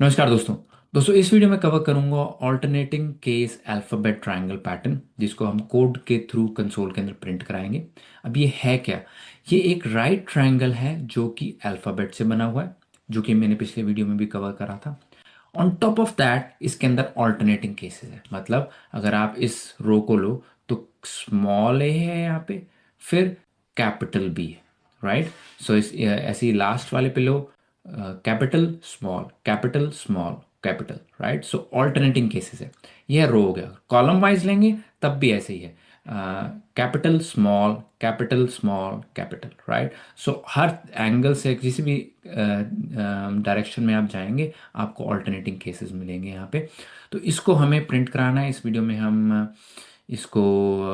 नमस्कार दोस्तों। इस वीडियो में कवर करूंगा alternating case alphabet triangle pattern, जिसको हम कोड के थ्रू कंसोल के अंदर प्रिंट कराएंगे। अब ये है क्या? ये एक राइट ट्रायंगल है जो कि अल्फ़ाबेट से बना हुआ है, जो कि मैंने पिछले वीडियो में भी कवर करा था। ऑन टॉप ऑफ दैट इसके अंदर ऑल्टरनेटिंग केसेस है। मतलब अगर आप इस रो को लो तो स्मॉल ए है यहाँ पे, फिर कैपिटल बी है। राइट। सो इस ऐसे ही लास्ट वाले पे लो, कैपिटल स्मॉल कैपिटल। राइट। सो ऑल्टरनेटिंग केसेस है। यह रो हो गया। कॉलम वाइज लेंगे तब भी ऐसे ही है, capital small capital small capital. Right. So हर एंगल से किसी भी डायरेक्शन में आप जाएंगे आपको ऑल्टरनेटिंग केसेस मिलेंगे यहाँ पे। तो इसको हमें प्रिंट कराना है। इस वीडियो में हम इसको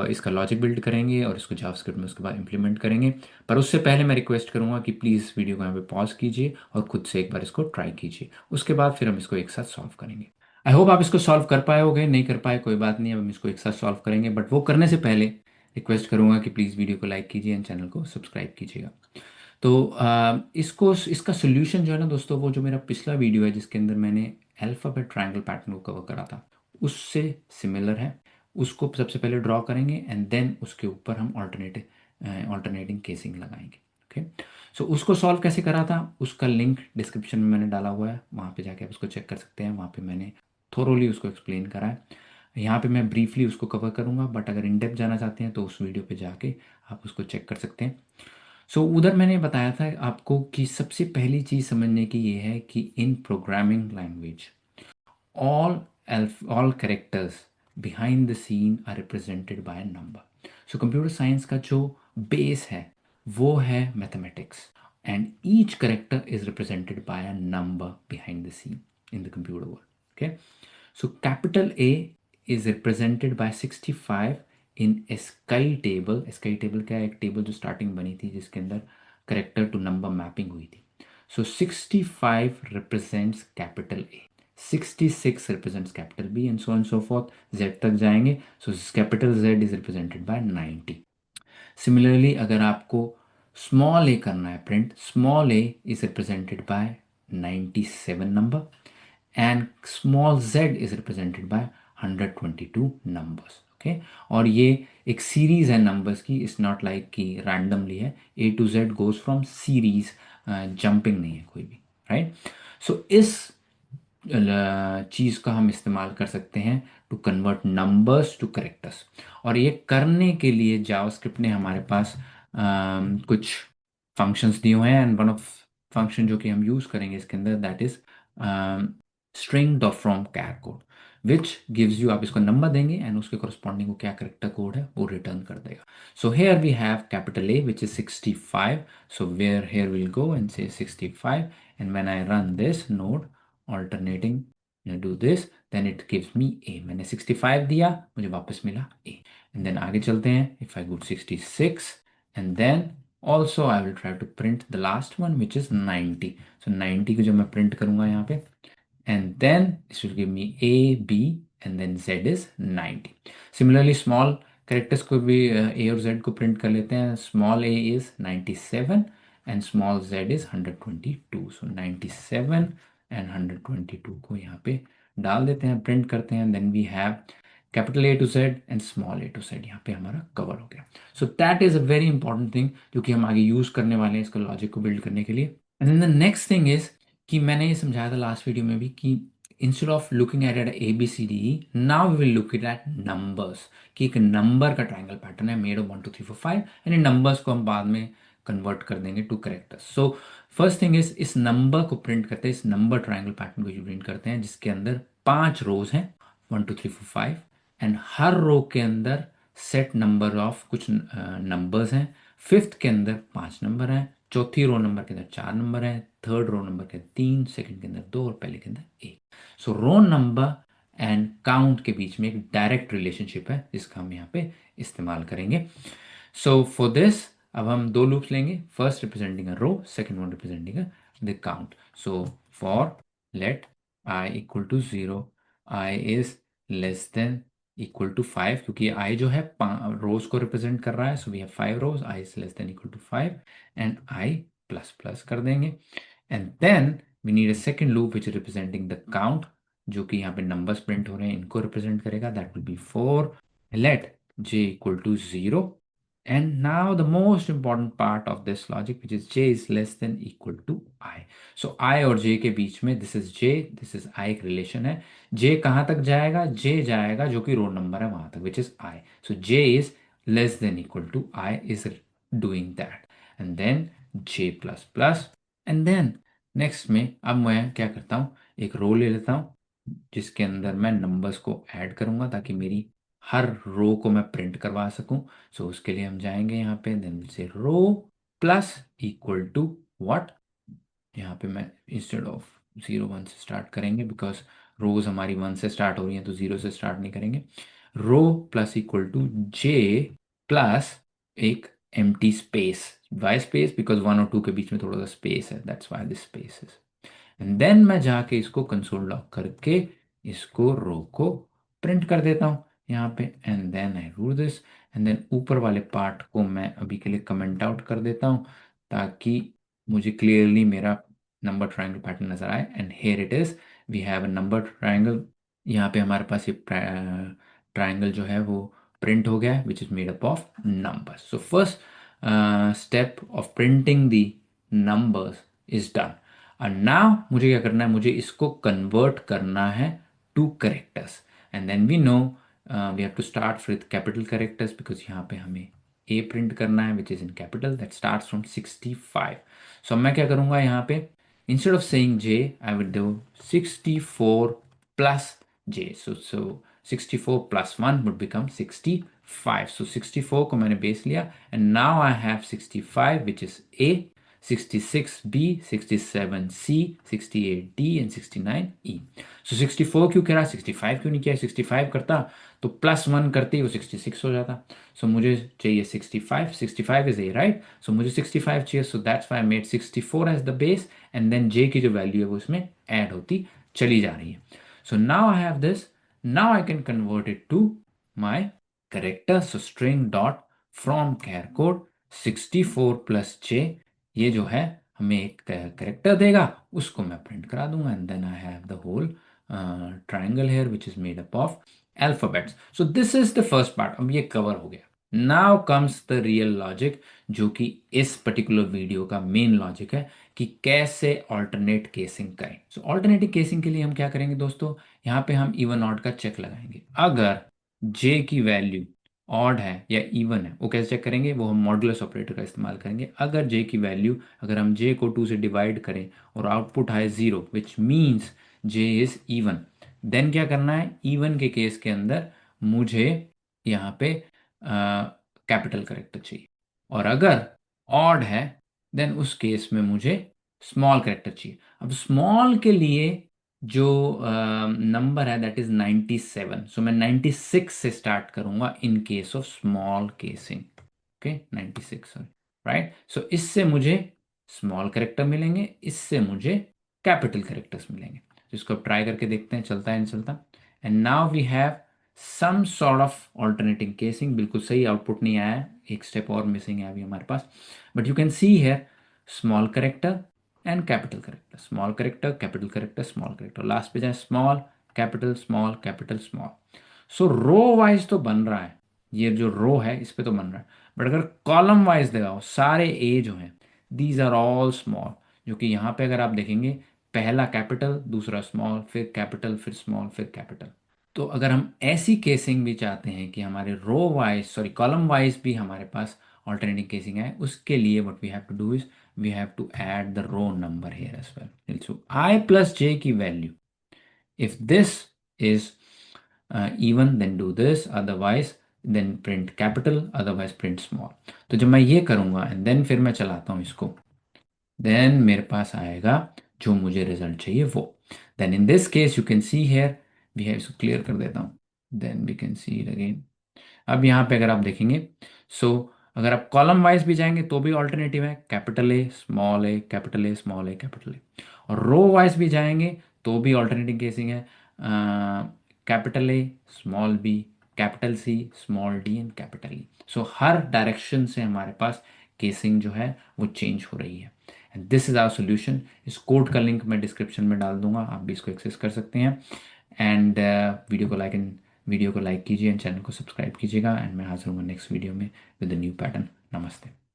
इसका लॉजिक बिल्ड करेंगे और इसको जावास्क्रिप्ट में उसके बाद इम्प्लीमेंट करेंगे। पर उससे पहले मैं रिक्वेस्ट करूंगा कि प्लीज़ वीडियो को यहाँ पे पॉज कीजिए और खुद से एक बार इसको ट्राई कीजिए। उसके बाद फिर हम इसको एक साथ सॉल्व करेंगे। आई होप आप इसको सॉल्व कर पाए होगे। नहीं कर पाए कोई बात नहीं, अब हम इसको एक साथ सॉल्व करेंगे। बट वो करने से पहले रिक्वेस्ट करूंगा कि प्लीज़ वीडियो को लाइक कीजिए एंड चैनल को सब्सक्राइब कीजिएगा। तो इसको इसका सोल्यूशन जो है ना दोस्तों, वो जो मेरा पिछला वीडियो है जिसके अंदर मैंने अल्फ़ाबेट ट्रायंगल पैटर्न को कवर करा था उससे सिमिलर है। उसको सबसे पहले ड्रॉ करेंगे एंड देन उसके ऊपर हम ऑल्टरनेटिंग केसिंग लगाएंगे। ओके। सो उसको सॉल्व कैसे करा था उसका लिंक डिस्क्रिप्शन में मैंने डाला हुआ है, वहाँ पे जाके आप उसको चेक कर सकते हैं। वहाँ पे मैंने थोरोली उसको एक्सप्लेन करा है। यहाँ पे मैं ब्रीफली उसको कवर करूँगा, बट अगर इन डेप्थ जाना चाहते हैं तो उस वीडियो पे जाके आप उसको चेक कर सकते हैं। उधर मैंने बताया था आपको कि सबसे पहली चीज़ समझने की ये है कि in programming language all all characters behind the scene are represented by number. Computer science का जो बेस है वो है mathematics, and each character is represented by a number behind the scene in the computer world. Okay. Capital A is represented by 65 in ASCII table. ASCII table क्या है? एक table जो starting बनी थी जिसके अंदर करेक्टर टू नंबर मैपिंग हुई थी। 65 represents capital A, 66 represents capital B and so and so forth Z तक जाएंगे। Capital Z is represented by 90। Similarly अगर आपको स्मॉल a करना है प्रिंट, small a is represented by 97 number and small z is represented by 122 numbers. Okay. और ये एक सीरीज है नंबर्स की, इट्स नॉट लाइक कि रैंडमली है। A to Z goes from series, jumping नहीं है कोई भी। राइट। इस चीज़ का हम इस्तेमाल कर सकते हैं to convert numbers to characters. और ये करने के लिए जावास्क्रिप्ट ने हमारे पास कुछ फंक्शंस दिए हुए हैं, एंड वन ऑफ फंक्शन जो कि हम यूज़ करेंगे इसके अंदर that is string dot from char code, which gives you, आप इसको नंबर देंगे एंड उसके कॉरस्पॉन्डिंग को क्या करेक्टर कोड है वो रिटर्न कर देगा। Here we have capital A which is 65। Where here will go and से 65, and when I run this node alternating do this then it gives me A. मैंने 65 दिया, मुझे वापस मिला ए। एंड देन आगे चलते हैं। If I go 66 and then also I will try to print the last one which is 90। 90 को जब मैं प्रिंट करूंगा यहाँ पे, and then this will give me A, B, and then Z is 90. Similarly, small characters को भी A और Z को प्रिंट कर लेते हैं। Small a is 97 and small z is 122. 97 and 122 को यहाँ पे डाल देते हैं, प्रिंट करते हैं। Then we have capital A to Z and small a to Z, यहाँ पे हमारा कवर हो गया। That is a very important thing जो कि हम आगे यूज करने वाले हैं इसका लॉजिक को बिल्ड करने के लिए। And then the next thing is कि मैंने ये समझाया था लास्ट वीडियो में भी कि instead of looking at A B C D now we will look at numbers, कि एक नंबर का ट्रायंगल पैटर्न है मेड ऑफ 1 2 3 4 5, एंड इन नंबर्स को हम बाद में कन्वर्ट कर देंगे to characters. First thing is इस नंबर को प्रिंट करते हैं, इस नंबर ट्रायंगल पैटर्न को प्रिंट करते हैं जिसके अंदर 5 रोज हैं, 1 2 3 4 5, एंड हर रो के अंदर सेट नंबर ऑफ कुछ नंबर्स हैं। फिफ्थ के अंदर 5 नंबर हैं, चौथी रो नंबर के अंदर 4 नंबर हैं, थर्ड रो नंबर के अंदर 3, सेकंड के अंदर 2 और पहले के अंदर 1। रो नंबर एंड काउंट के बीच में एक डायरेक्ट रिलेशनशिप है जिसका हम यहाँ पे इस्तेमाल करेंगे। फॉर दिस अब हम दो लूप्स लेंगे, first representing a row, second one representing the count. For let I equal to 0, I is less than equal to 5, क्योंकि आई जो है रोज को रिप्रेजेंट कर रहा है। We have 5 rows, I is less than equal to 5 and I plus plus कर देंगे। And then we need a second loop which is representing the count, जो कि यहाँ पे नंबर्स प्रिंट हो रहे हैं इनको रिप्रेजेंट करेगा, that will be 4. Let j equal to 0. And now the most important part of this logic, which is j is less than equal to I. So I और j के बीच में this is j, this is I एक relation है. j कहाँ तक जाएगा? j जाएगा जो कि रोल नंबर है वहां तक, which is I. So j is less than equal to I is doing that. And then j plus plus. And then next में अब मैं क्या करता हूँ, एक रो ले लेता हूँ जिसके अंदर मैं नंबर्स को ऐड करूंगा ताकि मेरी हर रो को मैं प्रिंट करवा सकूं. सो उसके लिए हम जाएंगे यहाँ पे, देन से रो प्लस इक्वल टू व्हाट, यहाँ पे मैं इंस्टेड ऑफ 0 1 से स्टार्ट करेंगे बिकॉज रोज हमारी 1 से स्टार्ट हो रही हैं तो 0 से स्टार्ट नहीं करेंगे. Row plus equal to j plus एक empty space. Why space? Because 1 और 2 के बीच में थोड़ा सा स्पेस है, that's why this space is. And then मैं जाके इसको कंसोल लॉग करके इसको रो को प्रिंट कर देता हूँ यहाँ पे. And then I do this. And then ऊपर वाले पार्ट को मैं अभी के लिए कमेंट आउट कर देता हूँ ताकि मुझे क्लियरली मेरा नंबर ट्रायंगल पैटर्न नजर आए. And here it is, we have a number triangle. यहाँ पे हमारे पास ये ट्रायंगल जो है वो प्रिंट हो गया है which is made up of numbers. So first step of printing the numbers is done. और नाउ मुझे क्या करना है, मुझे इसको कन्वर्ट करना है to characters. And then we know we have to start with capital characters because यहाँ पे हमें ए प्रिंट करना है which is in capital that starts from 65. So मैं क्या करूँगा यहाँ पे, instead of saying J I will do 64 plus j. So 64 plus 1 would become 65. So 64 को मैंने बेस लिया and now I have 65 which is A, 66B, 67C, 68D and 69E. So 64 क्यों करा, 65 क्यों नहीं किया? 65 करता तो प्लस 1 करते ही वो 66 हो जाता. सो मुझे चाहिए 65. 65 इज A, राइट? सो मुझे 65 चाहिए. So that's why I made 64 as the base and then J की जो वैल्यू है वो इसमें ऐड होती चली जा रही है. So now I have this. Now I can convert it to my character. So string dot from char code 64 plus j, ये जो है हमें एक करेक्टर देगा, उसको मैं प्रिंट करा दूंगा. And then I have the whole triangle here which is made up of alphabets. So this is the first part. अब ये कवर हो गया. Now comes the real logic जो कि इस पर्टिकुलर वीडियो का मेन लॉजिक है कि कैसे ऑल्टरनेट केसिंग करें. सो ऑल्टरनेटिव केसिंग के लिए हम क्या करेंगे दोस्तों, यहाँ पे हम इवन ऑड का चेक लगाएंगे. अगर जे की वैल्यू ऑड है या इवन है वो कैसे चेक करेंगे, वो हम मॉडुलस ऑपरेटर का इस्तेमाल करेंगे. अगर जे की वैल्यू, अगर हम जे को 2 से डिवाइड करें और आउटपुट आए 0 which means J is even, then क्या करना है, इवन के केस के अंदर मुझे यहाँ पे कैपिटल करेक्टर चाहिए. और अगर ऑड है देन उस केस में मुझे स्मॉल करेक्टर चाहिए. अब स्मॉल के लिए जो नंबर है दैट इज 97. सो मैं 96 से स्टार्ट करूंगा in case of small casing. Okay 96, right. So इससे मुझे स्मॉल करेक्टर मिलेंगे, इससे मुझे कैपिटल करेक्टर्स मिलेंगे. तो इसको ट्राई करके देखते हैं चलता है नहीं चलता. And now we have some sort of alternating casing. बिल्कुल सही आउटपुट नहीं आया है, एक स्टेप और मिसिंग है अभी हमारे पास. बट यू कैन सी है small character and capital character, small character capital character small character, last पे जाए small capital small capital small. So row wise तो बन रहा है, ये जो रो है इस पे तो बन रहा है. बट अगर कॉलम वाइज लगाओ सारे ए जो हैं दीज आर ऑल स्मॉल, जो कि यहाँ पे अगर आप देखेंगे पहला कैपिटल दूसरा स्मॉल फिर कैपिटल फिर स्मॉल फिर कैपिटल. तो अगर हम ऐसी केसिंग भी चाहते हैं कि हमारे row wise sorry column wise भी हमारे पास ऑल्टरनेटिव केसिंग है, उसके लिए what we have to do is we have to add the row number here as well. So I plus j की value, if this is even then do this, otherwise then print capital, otherwise print small. तो जब मैं ये करूँगा and then फिर मैं चलाता हूँ इसको, then मेरे पास आएगा जो मुझे रिजल्ट चाहिए वो. then in this case you can see here we have, इसको क्लियर कर देता हूँ, then we can see it again. अब यहाँ पे अगर आप देखेंगे अगर आप कॉलम वाइज भी जाएंगे तो भी ऑल्टरनेटिव है capital A small A capital A small A capital A. और रो वाइज भी जाएंगे तो भी ऑल्टरनेटिव केसिंग है capital A small B capital C small D and capital E. So हर डायरेक्शन से हमारे पास केसिंग जो है वो चेंज हो रही है. And this is our solution. इस कोड का लिंक मैं डिस्क्रिप्शन में डाल दूंगा, आप भी इसको एक्सेस कर सकते हैं। एंड वीडियो को लाइक कीजिए एंड चैनल को सब्सक्राइब कीजिएगा, एंड मैं हाजिर हूँ नेक्स्ट वीडियो में विद न्यू पैटर्न। नमस्ते।